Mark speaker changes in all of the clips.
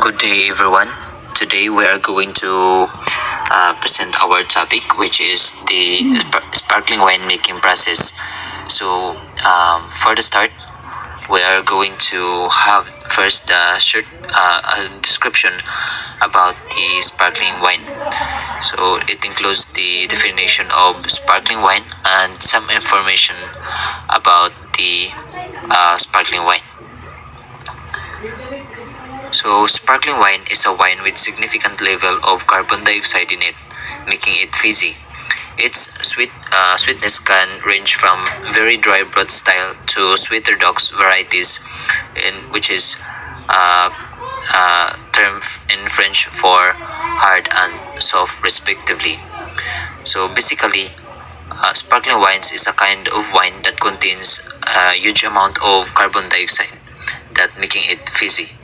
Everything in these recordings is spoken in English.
Speaker 1: Good day, everyone. Today we are going to present our topic, which is the sparkling wine making process. For the start, we are going to have first a short description about the sparkling wine. So, it includes the definition of sparkling wine and some information about the sparkling wine. So, sparkling wine is a wine with significant level of carbon dioxide in it, making it fizzy. Its sweetness can range from very dry broth style to sweeter docks varieties, which is uh, term in French for hard and soft, respectively. So basically, sparkling wines is a kind of wine that contains a huge amount of carbon dioxide, that making it fizzy.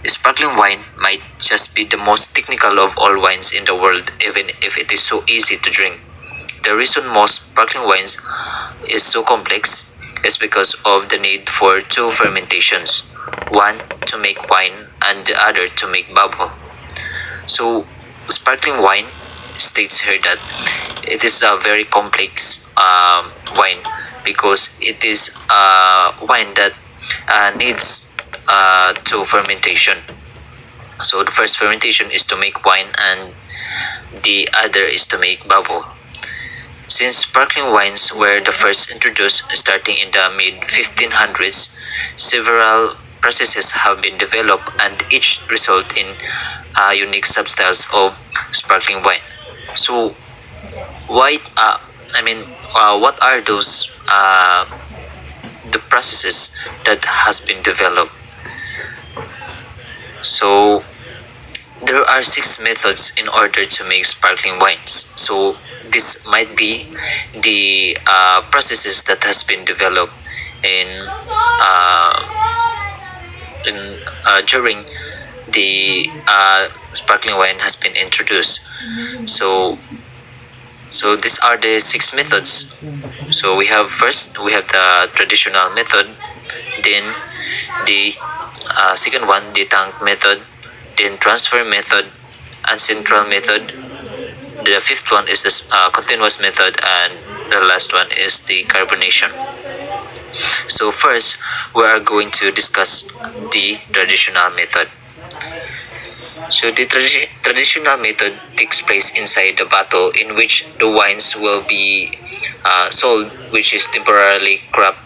Speaker 1: Sparkling wine might just be the most technical of all wines in the world, even if it is so easy to drink. The reason most sparkling wines is so complex is because of the need for two fermentations, one to make wine and the other to make bubble. So, sparkling wine states here that it is a very complex wine because it is a wine that needs two fermentation. So the first fermentation is to make wine and the other is to make bubble. Since sparkling wines were the first introduced starting in the mid 1500s, several processes have been developed and each result in unique substyles of sparkling wine. So why what are those the processes that has been developed? So there are six methods in order to make sparkling wines. So this might be the processes that has been developed in during the sparkling wine has been introduced. So these are the six methods. So we have the traditional method, then the second one, the tank method, then transfer method, ancestral method. The fifth one is the continuous method, and the last one is the carbonation. So first, we are going to discuss the traditional method. So the traditional method takes place inside the bottle in which the wines will be sold, which is temporarily cup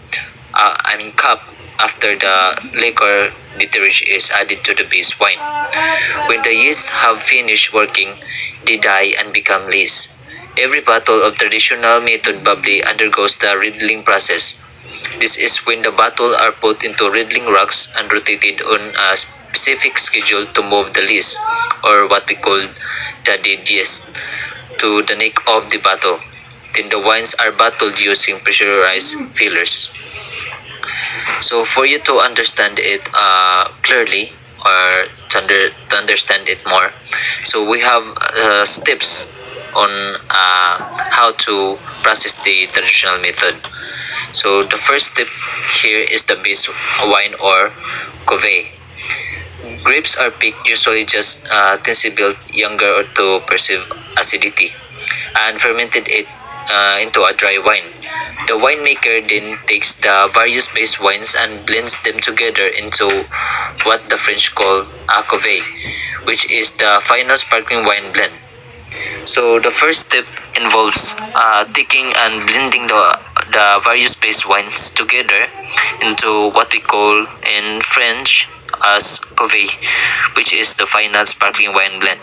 Speaker 1: after the liquor detergent is added to the base wine. When the yeast have finished working, they die and become lees. Every bottle of traditional method bubbly undergoes the riddling process. This is when the bottle are put into riddling racks and rotated on a specific schedule to move the lees, or what we call the dead yeast, to the neck of the bottle. Then the wines are bottled using pressurized fillers. So for you to understand it clearly, or to understand it more, so we have steps on how to process the traditional method. So the first step here is the base wine or cuvee. Grapes are picked usually just built younger or to perceive acidity, and fermented it into a dry wine. The winemaker then takes the various base wines and blends them together into what the French call a cuvee, which is the final sparkling wine blend. So the first step involves taking and blending the various base wines together into what we call in French as cuvee, which is the final sparkling wine blend.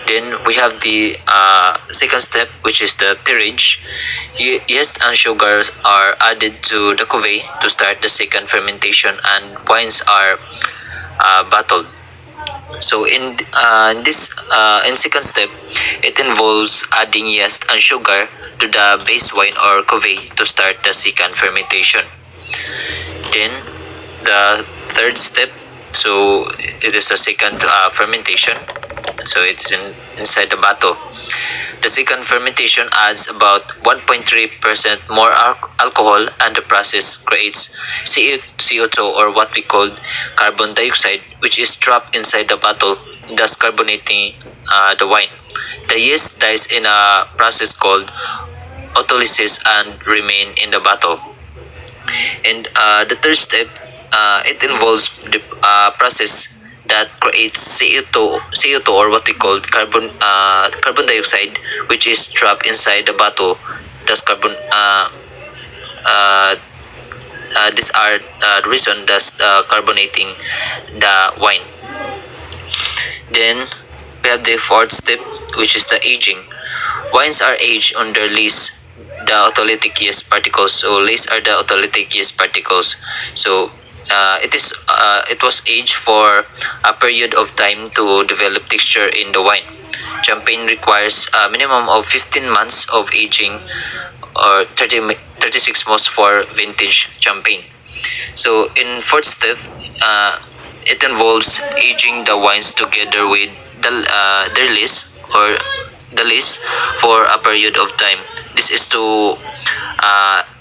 Speaker 1: Then we have the second step, which is the tirage. Yeast and sugars are added to the cuvee to start the second fermentation, and wines are bottled. So in second step, it involves adding yeast and sugar to the base wine or cuvee to start the second fermentation. Then the third step, so it is the second fermentation. So it's inside the bottle. The second fermentation adds about 1.3% more alcohol, and the process creates CO2, or what we call carbon dioxide, which is trapped inside the bottle, thus carbonating the wine. The yeast dies in a process called autolysis and remain in the bottle. And the third step, it involves the process that creates CO2, or what we call carbon dioxide, which is trapped inside the bottle. Thus, uh, these are the reason thus carbonating the wine. Then we have the fourth step, which is the aging. Wines are aged under lees, the autolytic yeast particles. So lees are the autolytic yeast particles. So it was aged for a period of time to develop texture in the wine. Champagne requires a minimum of 15 months of aging, or 36 months for vintage champagne. So in fourth step, it involves aging the wines together with their list, or the list, for a period of time. This is to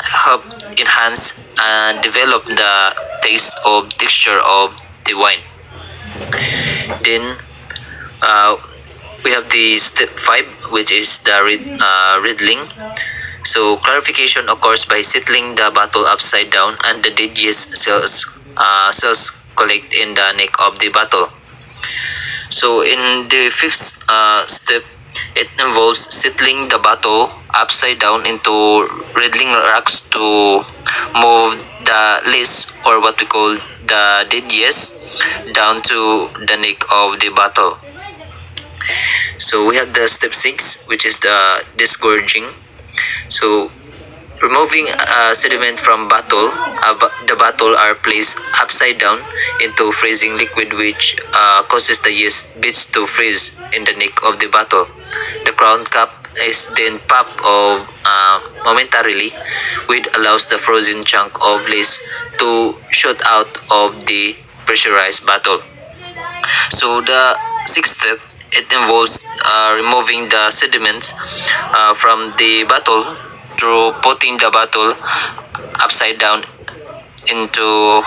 Speaker 1: help enhance and develop the taste of texture of the wine. Then we have the step 5, which is the riddling. So clarification occurs by settling the bottle upside down, and the dead yeast cells collect in the neck of the bottle. So in the fifth step, it involves settling the bottle upside down into riddling racks to move the list, or what we call the dead yeast, down to the neck of the bottle. So we have the step 6, which is the disgorging. So removing sediment from bottle, the bottle are placed upside down into freezing liquid, which causes the yeast bits to freeze in the neck of the bottle. The crown cap is then popped off momentarily, which allows the frozen chunk of yeast to shoot out of the pressurized bottle. So the sixth step, it involves removing the sediments from the bottle through putting the bottle upside down into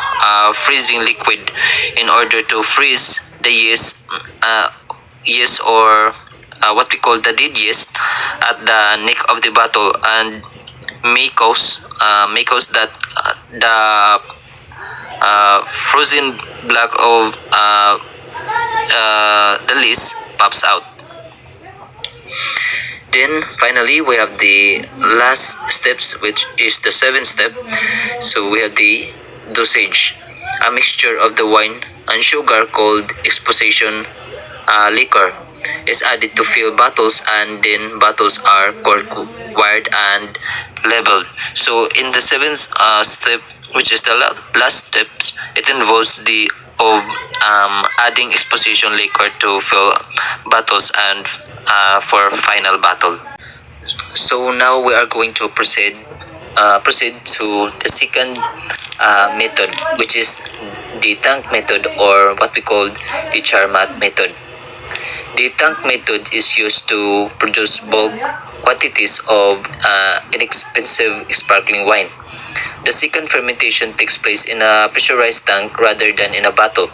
Speaker 1: freezing liquid in order to freeze the yeast, or what we call the dead yeast, at the neck of the bottle, and may cause that the frozen block of the list pops out. Then finally we have the last steps, which is the seventh step. So we have the dosage. A mixture of the wine and sugar called exposition liquor is added to fill bottles, and then bottles are cork wired and labeled. So in the seventh step, which is the last steps, it involves the of adding exposition liquor to fill bottles and for final bottle. So now we are going to proceed to the second method, which is the tank method, or what we call the Charmat method. The tank method is used to produce bulk quantities of inexpensive sparkling wine. The second fermentation takes place in a pressurized tank rather than in a bottle,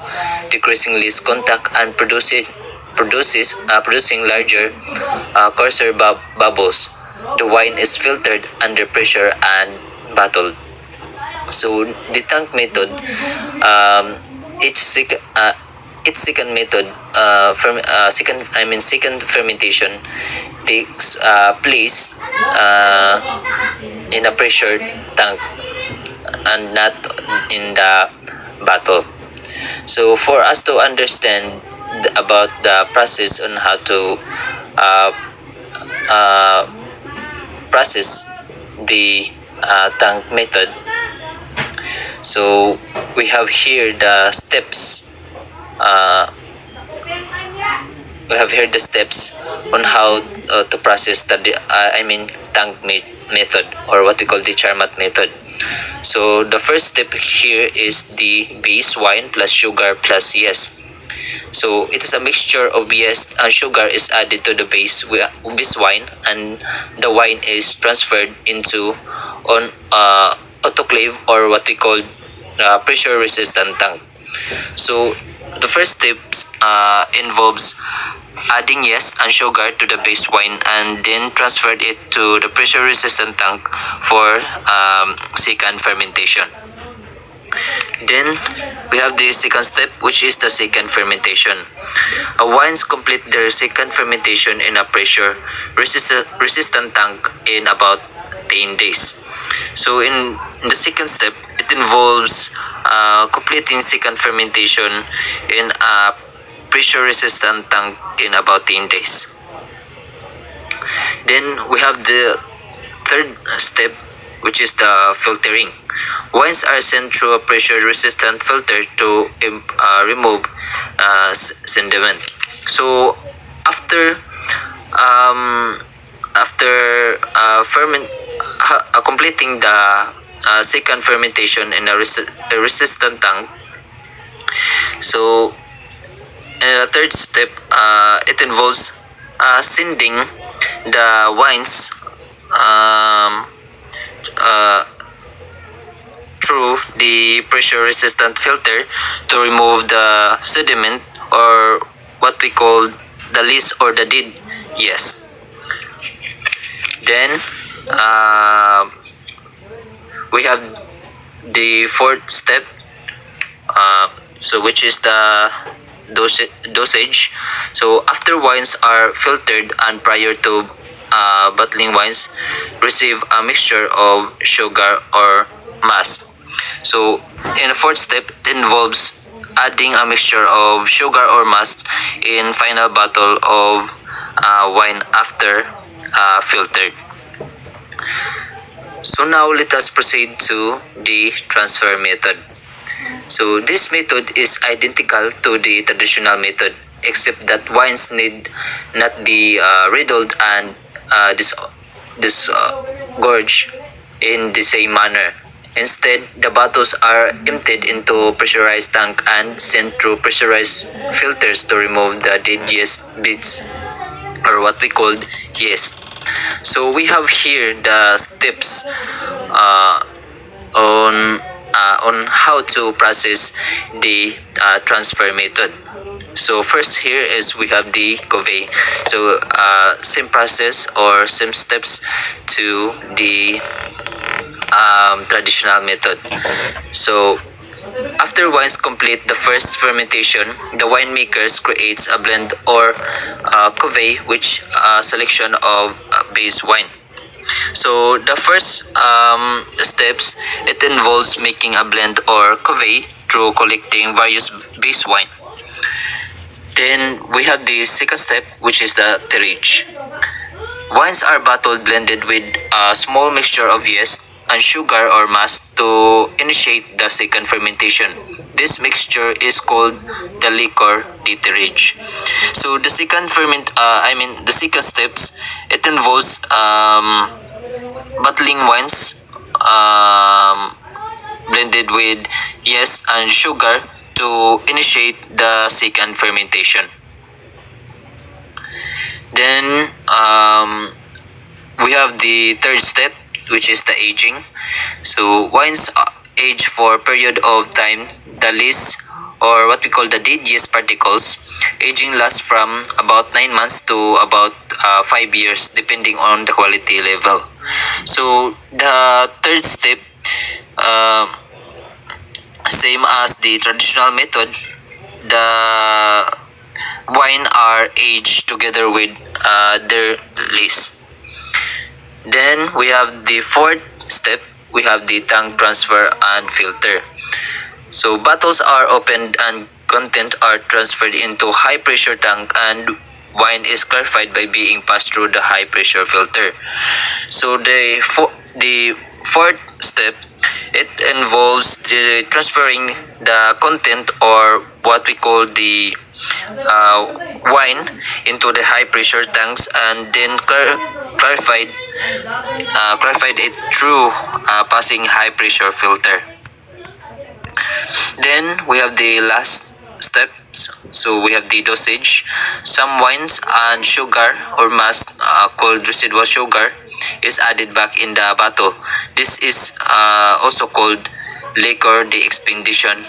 Speaker 1: decreasing yeast contact and producing larger, coarser bubbles. The wine is filtered under pressure and bottled. So the tank method, its second method, second fermentation takes place in a pressured tank and not in the bottle. So for us to understand about the process on how to process the tank method, so we have here the steps. We have here the steps on how to process the tank method, or what we call the Charmat method. So the first step here is the base wine plus sugar plus yeast. So it is a mixture of yeast and sugar is added to the base wine, and the wine is transferred into on autoclave, or what we call pressure resistant tank. So the first step involves adding yeast and sugar to the base wine and then transferred it to the pressure resistant tank for second fermentation. Then we have the second step, which is the second fermentation. Wines complete their second fermentation in a pressure resistant tank in about 10 days. So in the second step, it involves completing second fermentation in a pressure resistant tank in about 10 days. Then we have the third step, which is the filtering. Wines are sent through a pressure resistant filter to remove sediment. So after completing the second fermentation in a resistant tank, so the third step, it involves sending the wines through the pressure resistant filter to remove the sediment, or what we call the lees or the dead yeast. Then we have the fourth step, which is the dosage. So after wines are filtered and prior to bottling, wines receive a mixture of sugar or must. So in the fourth step, it involves adding a mixture of sugar or must in final bottle of wine after filtered. So now let us proceed to the transfer method. So this method is identical to the traditional method, except that wines need not be riddled and disgorged in the same manner. Instead, the bottles are emptied into pressurized tank and sent through pressurized filters to remove the dead yeast bits, or what we call yeast. So we have here the steps on how to process the transfer method. So first here is we have the cuvee. So same process or same steps to the traditional method. So after wines complete the first fermentation, the winemakers creates a blend or cuvee, which selection of base wine. So the first steps, it involves making a blend or cuvee through collecting various base wine. Then we have the second step, which is the tirage. Wines are bottled blended with a small mixture of yeast and sugar or must to initiate the second fermentation. This mixture is called the liquor tirage. So the the second steps, it involves bottling wines blended with yeast and sugar to initiate the second fermentation. Then we have the third step, which is the aging. So wines age for a period of time, the least, or what we call the dead yeast particles. Aging lasts from about 9 months to about 5 years, depending on the quality level. So the third step, same as the traditional method, the wine are aged together with their lees. Then we have the fourth step, we have the tank transfer and filter. So bottles are opened and content are transferred into high pressure tank, and wine is clarified by being passed through the high pressure filter. So the fourth step, it involves the transferring the content, or what we call the wine, into the high pressure tanks, and then clarified it through passing high pressure filter. Then we have the last step, So we have the dosage. Some wines and sugar or mass called residual sugar is added back in the bottle. This is also called liquor de-expedition.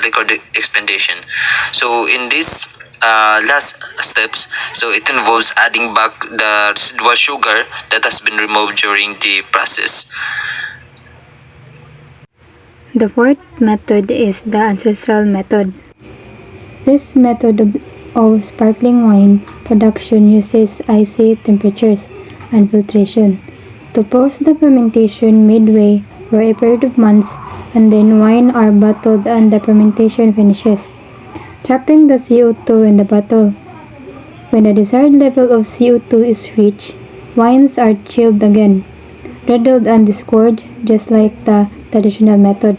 Speaker 1: Liquor de-expedition. So in this last steps, so it involves adding back the residual sugar that has been removed during the process.
Speaker 2: The fourth method is the ancestral method. This method of sparkling wine production uses icy temperatures and filtration to pause the fermentation midway for a period of months, and then wine are bottled and the fermentation finishes, trapping the CO2 in the bottle. When the desired level of CO2 is reached, wines are chilled again, riddled and disgorged just like the traditional method,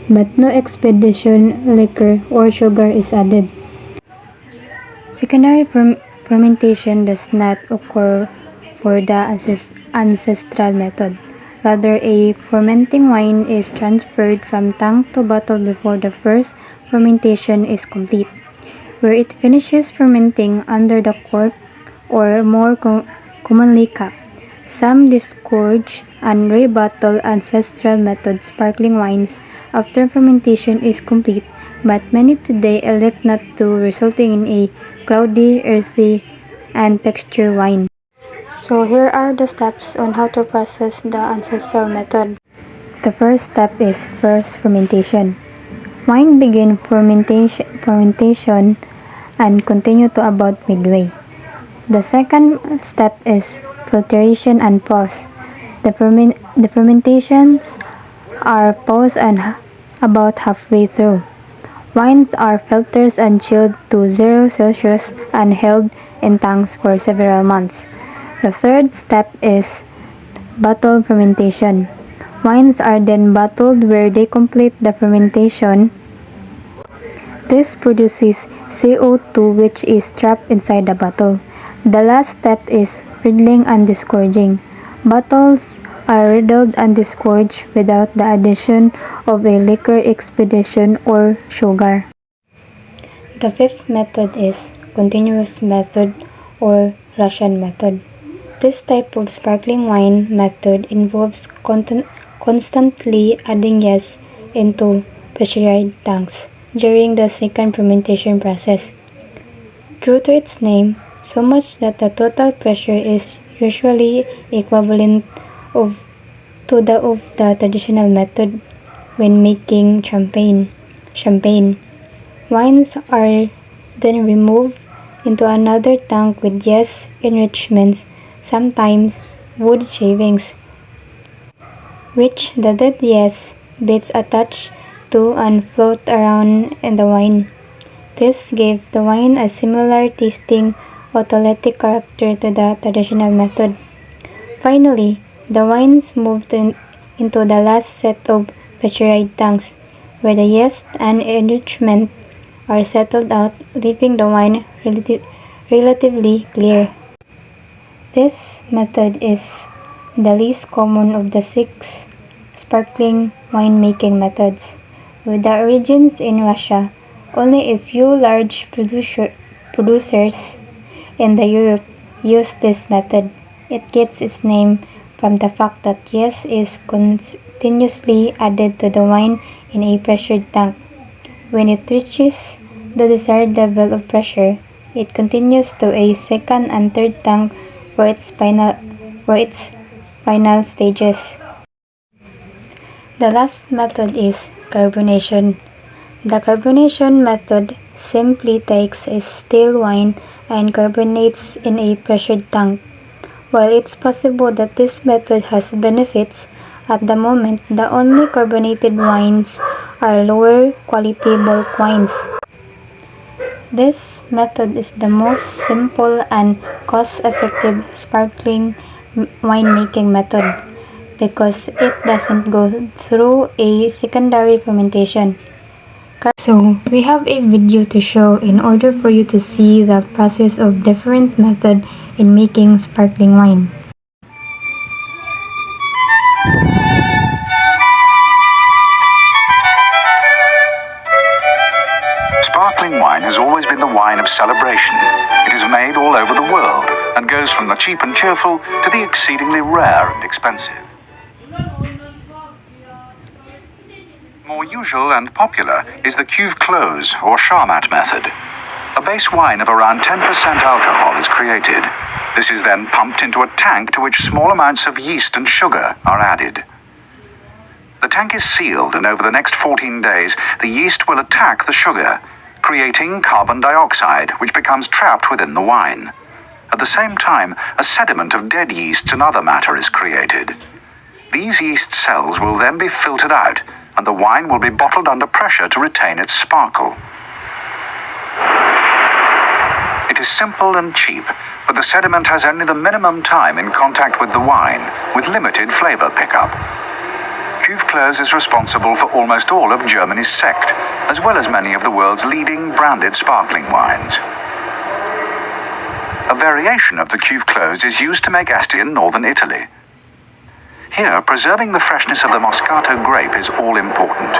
Speaker 2: but no expedition, liquor, or sugar is added. Secondary fermentation does not occur for the ancestral method. Rather, a fermenting wine is transferred from tank to bottle before the first fermentation is complete, where it finishes fermenting under the cork or more commonly cap. Some disgorge and rebottle ancestral method sparkling wines after fermentation is complete, but many today elect not to, resulting in a cloudy, earthy, and textured wine. So here are the steps on how to process the ancestral method. The first step is first fermentation. Wine begin fermentation and continue to about midway. The second step is filtration and pause. The fermentations are paused and about halfway through. Wines are filtered and chilled to 0 Celsius and held in tanks for several months. The third step is bottle fermentation. Wines are then bottled where they complete the fermentation. This produces CO2 which is trapped inside the bottle. The last step is riddling and disgorging. Bottles are riddled and disgorged without the addition of a liquor expedition or sugar. The fifth method is continuous method or Russian method. This type of sparkling wine method involves constantly adding yeast into pressurized tanks during the second fermentation process. True to its name, so much that the total pressure is usually equivalent to the of the traditional method when making champagne. Wines are then removed into another tank with yeast enrichments, sometimes wood shavings, which the dead yeast bits attach to and float around in the wine. This gave the wine a similar tasting autolytic character to the traditional method. Finally, the wines moved into the last set of pressurized tanks, where the yeast and enrichment are settled out, leaving the wine relatively clear. This method is the least common of the 6 sparkling winemaking methods. With the origins in Russia, only a few large producers in Europe use this method. It gets its name from the fact that yeast is continuously added to the wine in a pressured tank. When it reaches the desired level of pressure, it continues to a second and third tank for its final stages. The last method is carbonation. The carbonation method simply takes a still wine and carbonates in a pressured tank. While it's possible that this method has benefits, at the moment the only carbonated wines are lower quality bulk wines. This method is the most simple and cost-effective sparkling winemaking method because it doesn't go through a secondary fermentation. So, we have a video to show in order for you to see the process of different method in making sparkling wine.
Speaker 3: Sparkling wine has always been the wine of celebration. It is made all over the world and goes from the cheap and cheerful to the exceedingly rare and expensive. More usual and popular is the cuve clos or Charmat method. A base wine of around 10% alcohol is created. This is then pumped into a tank to which small amounts of yeast and sugar are added. The tank is sealed, and over the next 14 days, the yeast will attack the sugar, creating carbon dioxide, which becomes trapped within the wine. At the same time, a sediment of dead yeasts and other matter is created. These yeast cells will then be filtered out, and the wine will be bottled under pressure to retain its sparkle. It is simple and cheap, but the sediment has only the minimum time in contact with the wine, with limited flavor pickup. Cuve Clos is responsible for almost all of Germany's Sekt, as well as many of the world's leading branded sparkling wines. A variation of the Cuve Clos is used to make Asti in northern Italy. Here, preserving the freshness of the Moscato grape is all important.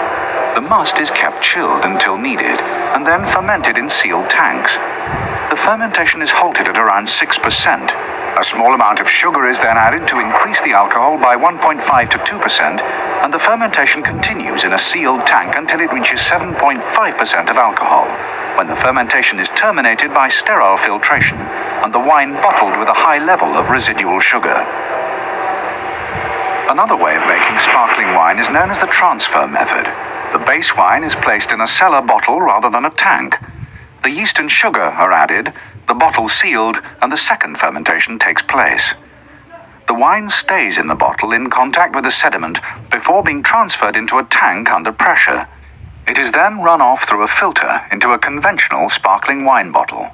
Speaker 3: The must is kept chilled until needed, and then fermented in sealed tanks. The fermentation is halted at around 6%. A small amount of sugar is then added to increase the alcohol by 1.5 to 2%, and the fermentation continues in a sealed tank until it reaches 7.5% of alcohol, when the fermentation is terminated by sterile filtration, and the wine bottled with a high level of residual sugar. Another way of making sparkling wine is known as the transfer method. The base wine is placed in a cellar bottle rather than a tank. The yeast and sugar are added, the bottle sealed, and the second fermentation takes place. The wine stays in the bottle in contact with the sediment before being transferred into a tank under pressure. It is then run off through a filter into a conventional sparkling wine bottle.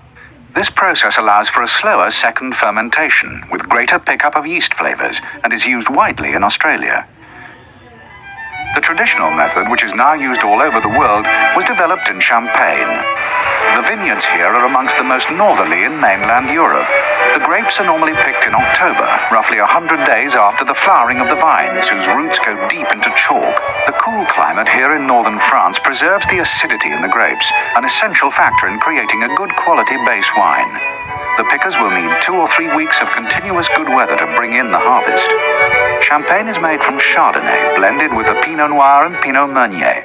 Speaker 3: This process allows for a slower second fermentation with greater pickup of yeast flavors and is used widely in Australia. The traditional method, which is now used all over the world, was developed in Champagne. The vineyards here are amongst the most northerly in mainland Europe. The grapes are normally picked in October, roughly 100 days after the flowering of the vines, whose roots go deep into chalk. The cool climate here in northern France preserves the acidity in the grapes, an essential factor in creating a good quality base wine. The pickers will need 2 or 3 weeks of continuous good weather to bring in the harvest. Champagne is made from Chardonnay, blended with the Pinot Noir and Pinot Meunier.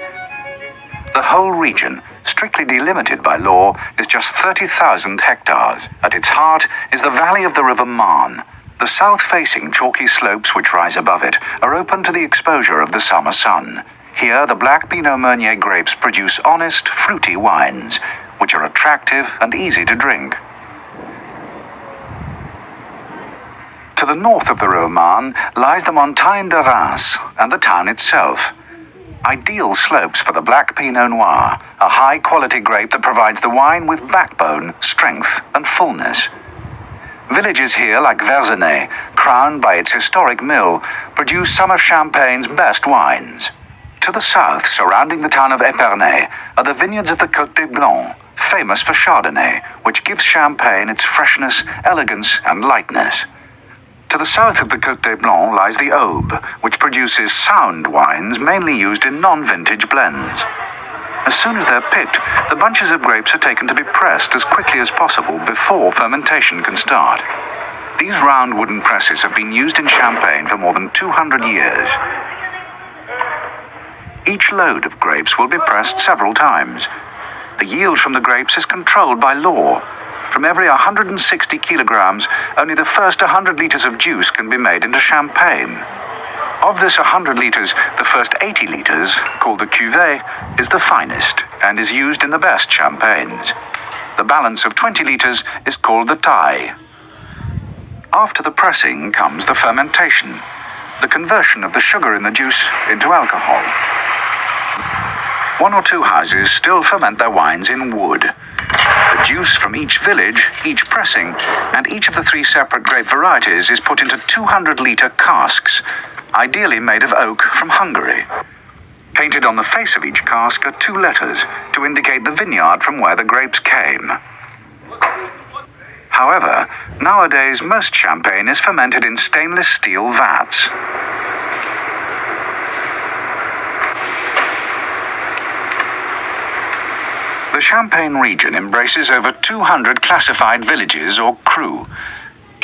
Speaker 3: The whole region, strictly delimited by law, is just 30,000 hectares. At its heart is the valley of the River Marne. The south-facing chalky slopes which rise above it are open to the exposure of the summer sun. Here, the black Pinot Meunier grapes produce honest, fruity wines, which are attractive and easy to drink. To the north of the River Marne lies the Montagne de Reims and the town itself. Ideal slopes for the black Pinot Noir, a high-quality grape that provides the wine with backbone, strength, and fullness. Villages here like Verzenay, crowned by its historic mill, produce some of Champagne's best wines. To the south, surrounding the town of Epernay, are the vineyards of the Côte des Blancs, famous for Chardonnay, which gives Champagne its freshness, elegance, and lightness. To the south of the Côte des Blancs lies the Aube, which produces sound wines mainly used in non-vintage blends. As soon as they're picked, the bunches of grapes are taken to be pressed as quickly as possible before fermentation can start. These round wooden presses have been used in Champagne for more than 200 years. Each load of grapes will be pressed several times. The yield from the grapes is controlled by law. From every 160 kilograms, only the first 100 liters of juice can be made into Champagne. Of this 100 liters, the first 80 liters, called the cuvée, is the finest and is used in the best champagnes. The balance of 20 liters is called the taille. After the pressing comes the fermentation, the conversion of the sugar in the juice into alcohol. 1 or 2 houses still ferment their wines in wood. The juice from each village, each pressing, and each of the 3 separate grape varieties is put into 200-liter casks, ideally made of oak from Hungary. Painted on the face of each cask are 2 letters to indicate the vineyard from where the grapes came. However, nowadays most champagne is fermented in stainless steel vats. The Champagne region embraces over 200 classified villages or cru,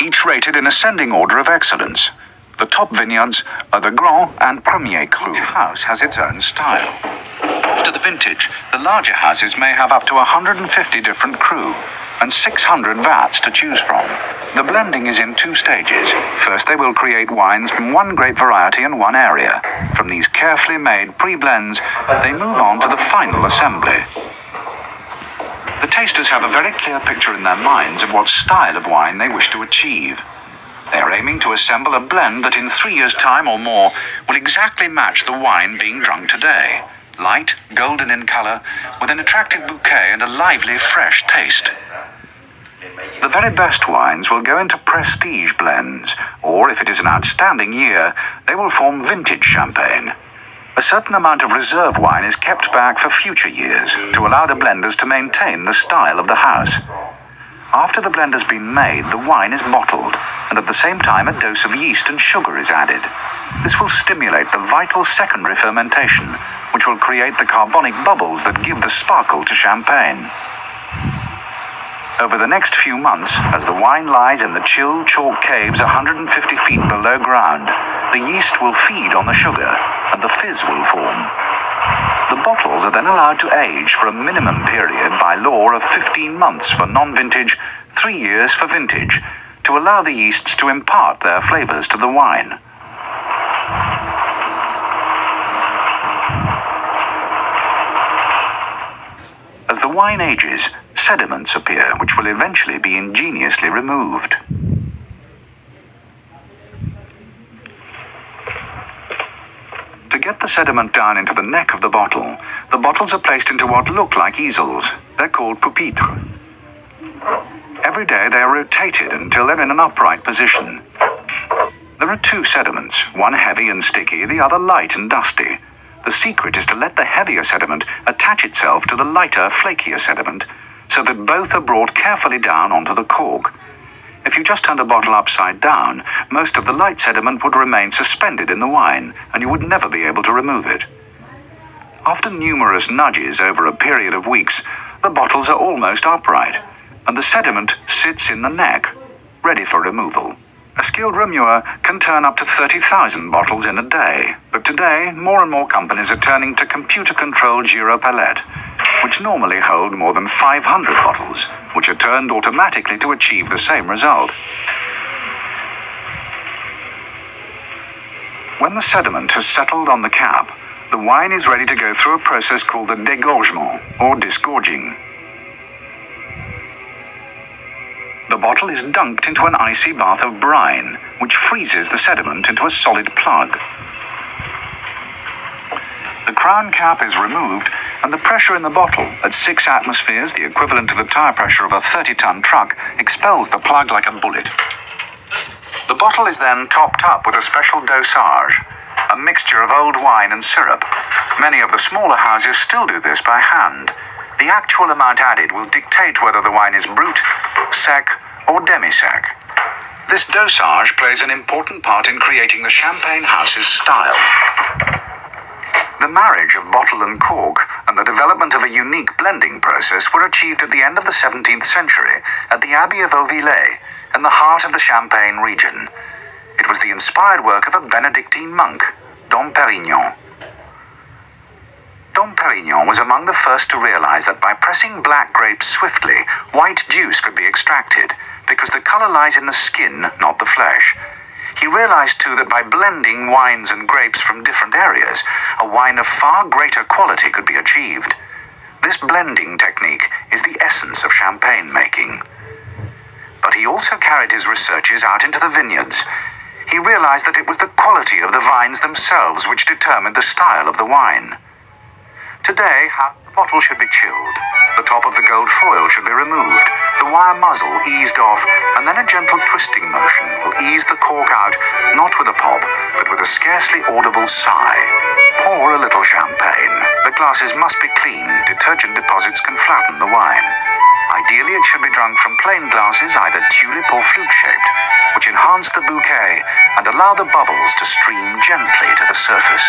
Speaker 3: each rated in ascending order of excellence. The top vineyards are the Grand and Premier Cru. Each house has its own style. After the vintage, the larger houses may have up to 150 different cru and 600 vats to choose from. The blending is in two stages. First, they will create wines from one grape variety in one area. From these carefully made pre-blends, they move on to the final assembly. The tasters have a very clear picture in their minds of what style of wine they wish to achieve. They are aiming to assemble a blend that in 3 years' time or more will exactly match the wine being drunk today. Light, golden in color, with an attractive bouquet and a lively, fresh taste. The very best wines will go into prestige blends, or if it is an outstanding year, they will form vintage champagne. A certain amount of reserve wine is kept back for future years to allow the blenders to maintain the style of the house. After the blend has been made, the wine is bottled, and at the same time a dose of yeast and sugar is added. This will stimulate the vital secondary fermentation, which will create the carbonic bubbles that give the sparkle to champagne. Over the next few months, as the wine lies in the chill chalk caves 150 feet below ground, the yeast will feed on the sugar, and the fizz will form. The bottles are then allowed to age for a minimum period by law of 15 months for non-vintage, 3 years for vintage, to allow the yeasts to impart their flavors to the wine. As the wine ages, sediments appear, which will eventually be ingeniously removed. To get the sediment down into the neck of the bottles are placed into what look like easels. They're called pupitres. Every day they are rotated until they're in an upright position. There are two sediments, one heavy and sticky, the other light and dusty. The secret is to let the heavier sediment attach itself to the lighter, flakier sediment, so that both are brought carefully down onto the cork. If you just turned a bottle upside down, most of the light sediment would remain suspended in the wine, and you would never be able to remove it. After numerous nudges over a period of weeks, the bottles are almost upright, and the sediment sits in the neck, ready for removal. A skilled remover can turn up to 30,000 bottles in a day, but today more and more companies are turning to computer-controlled gyropalettes, which normally hold more than 500 bottles, which are turned automatically to achieve the same result. When the sediment has settled on the cap, the wine is ready to go through a process called the dégorgement, or disgorging. The bottle is dunked into an icy bath of brine, which freezes the sediment into a solid plug. The crown cap is removed, and the pressure in the bottle, at 6 atmospheres, the equivalent to the tire pressure of a 30-ton truck, expels the plug like a bullet. The bottle is then topped up with a special dosage, a mixture of old wine and syrup. Many of the smaller houses still do this by hand. The actual amount added will dictate whether the wine is brut, sec, or demi-sec. This dosage plays an important part in creating the champagne house's style. The marriage of bottle and cork and the development of a unique blending process were achieved at the end of the 17th century at the Abbey of Auvillers in the heart of the Champagne region. It was the inspired work of a Benedictine monk, Dom Perignon. Dom Perignon was among the first to realize that by pressing black grapes swiftly, white juice could be extracted, because the color lies in the skin, not the flesh. He realized too that by blending wines and grapes from different areas, a wine of far greater quality could be achieved. This blending technique is the essence of champagne making. But he also carried his researches out into the vineyards. He realized that it was the quality of the vines themselves which determined the style of the wine. Today, the bottle should be chilled. The top of the gold foil should be removed, the wire muzzle eased off, and then a gentle twisting motion will ease the cork out, not with a pop, but with a scarcely audible sigh. Pour a little champagne. The glasses must be clean. Detergent deposits can flatten the wine. Ideally, it should be drunk from plain glasses, either tulip or flute-shaped, which enhance the bouquet and allow the bubbles to stream gently to the surface.